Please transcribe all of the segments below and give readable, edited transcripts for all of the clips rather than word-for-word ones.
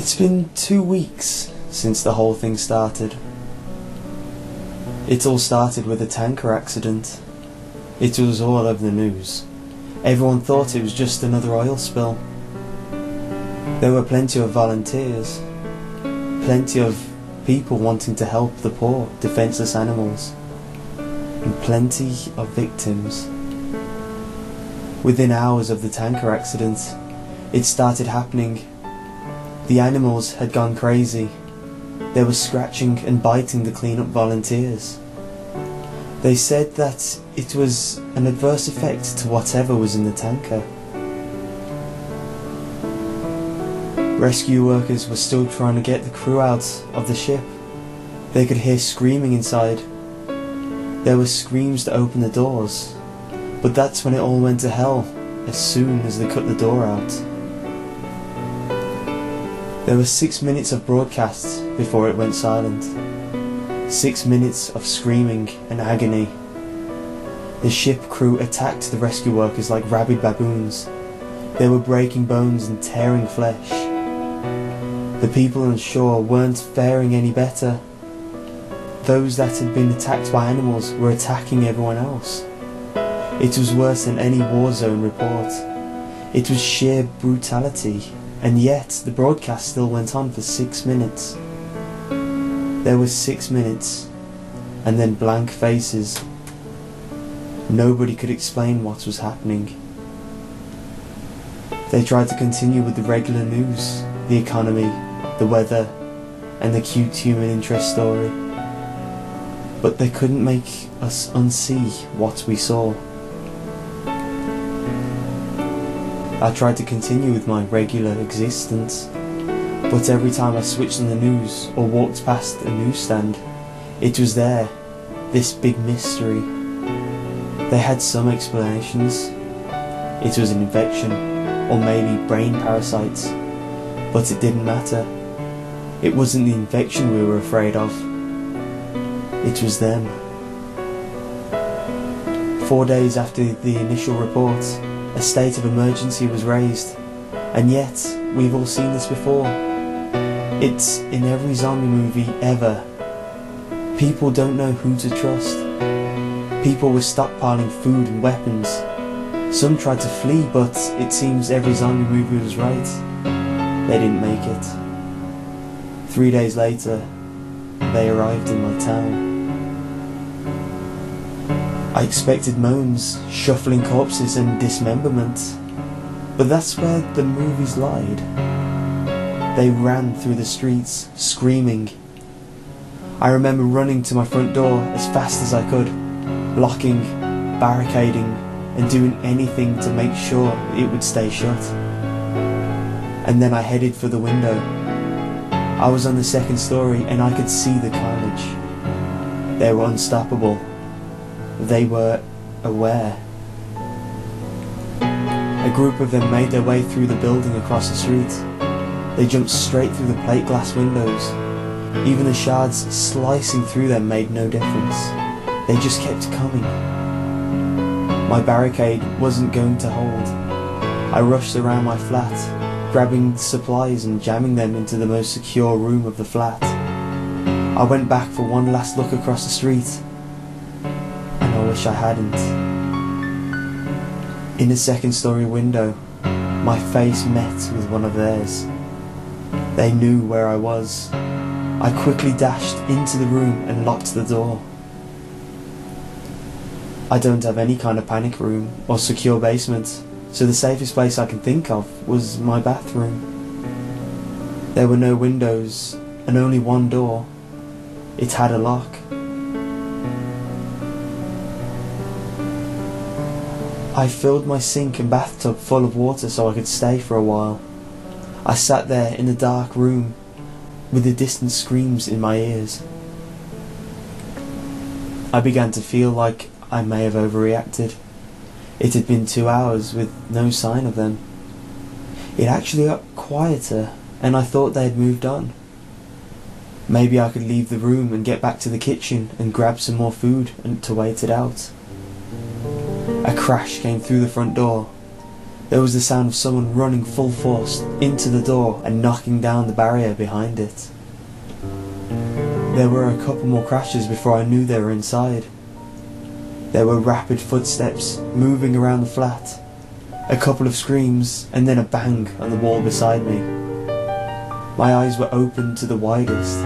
It's been 2 weeks since the whole thing started. It all started with a tanker accident. It was all over the news. Everyone thought it was just another oil spill. There were plenty of volunteers, plenty of people wanting to help the poor, defenceless animals, and plenty of victims. Within hours of the tanker accident, it started happening. The animals had gone crazy. They were scratching and biting the clean-up volunteers. They said that it was an adverse effect to whatever was in the tanker. Rescue workers were still trying to get the crew out of the ship. They could hear screaming inside. There were screams to open the doors, but that's when it all went to hell as soon as they cut the door out. There were 6 minutes of broadcast before it went silent. 6 minutes of screaming and agony. The ship crew attacked the rescue workers like rabid baboons. They were breaking bones and tearing flesh. The people on shore weren't faring any better. Those that had been attacked by animals were attacking everyone else. It was worse than any war zone report. It was sheer brutality, and yet the broadcast still went on for 6 minutes. There were 6 minutes, and then blank faces. Nobody could explain what was happening. They tried to continue with the regular news, the economy, the weather, and the cute human interest story. But they couldn't make us unsee what we saw. I tried to continue with my regular existence, but every time I switched on the news or walked past a newsstand, it was there, this big mystery. They had some explanations. It was an infection, or maybe brain parasites, but it didn't matter. It wasn't the infection we were afraid of. It was them. 4 days after the initial report, a state of emergency was raised, and yet we've all seen this before. It's in every zombie movie ever. People don't know who to trust. People were stockpiling food and weapons. Some tried to flee, but it seems every zombie movie was right. They didn't make it. 3 days later, they arrived in my town. I expected moans, shuffling corpses and dismemberment, but that's where the movies lied. They ran through the streets, screaming. I remember running to my front door as fast as I could, locking, barricading, and doing anything to make sure it would stay shut. And then I headed for the window. I was on the second story and I could see the carnage. They were unstoppable. They were aware. A group of them made their way through the building across the street. They jumped straight through the plate glass windows. Even the shards slicing through them made no difference. They just kept coming. My barricade wasn't going to hold. I rushed around my flat, grabbing supplies and jamming them into the most secure room of the flat. I went back for one last look across the street, and I wish I hadn't. In a second story window, my face met with one of theirs. They knew where I was. I quickly dashed into the room and locked the door. I don't have any kind of panic room or secure basement, so the safest place I can think of was my bathroom. There were no windows and only one door. It had a lock. I filled my sink and bathtub full of water so I could stay for a while. I sat there in the dark room with the distant screams in my ears. I began to feel like I may have overreacted. It had been 2 hours with no sign of them. It actually got quieter and I thought they had moved on. Maybe I could leave the room and get back to the kitchen and grab some more food and to wait it out. A crash came through the front door. There was the sound of someone running full force into the door and knocking down the barrier behind it. There were a couple more crashes before I knew they were inside. There were rapid footsteps moving around the flat, a couple of screams, and then a bang on the wall beside me. My eyes were open to the widest.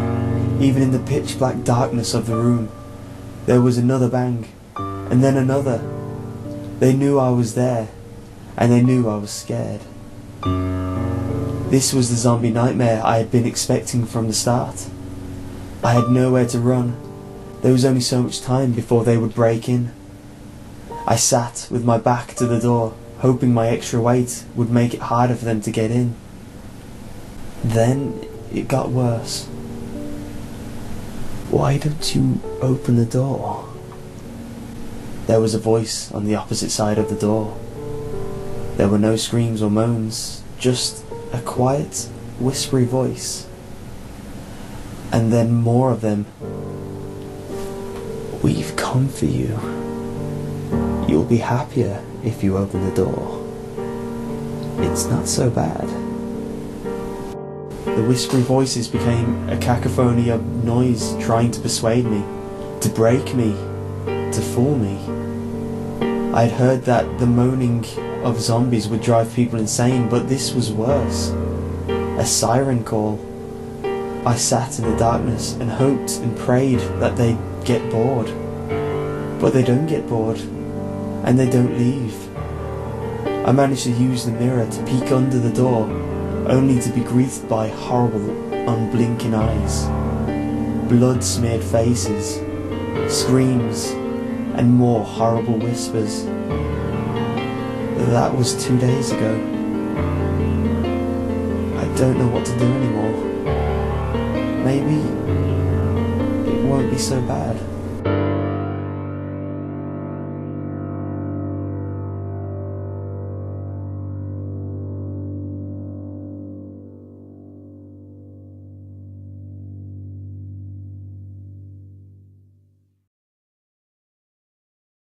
Even in the pitch black darkness of the room, there was another bang, and then another. They knew I was there, and they knew I was scared. This was the zombie nightmare I had been expecting from the start. I had nowhere to run. There was only so much time before they would break in. I sat with my back to the door, hoping my extra weight would make it harder for them to get in. Then it got worse. "Why don't you open the door?" There was a voice on the opposite side of the door. There were no screams or moans, just a quiet, whispery voice. And then more of them. "We've come for you. You'll be happier if you open the door. It's not so bad." The whispery voices became a cacophony of noise trying to persuade me, to break me, to fool me. I had heard that the moaning of zombies would drive people insane, but this was worse. A siren call. I sat in the darkness and hoped and prayed that they'd get bored. But they don't get bored, and they don't leave. I managed to use the mirror to peek under the door, only to be greeted by horrible, unblinking eyes, blood-smeared faces, screams, and more horrible whispers. That was 2 days ago. I don't know what to do anymore. Maybe it won't be so bad.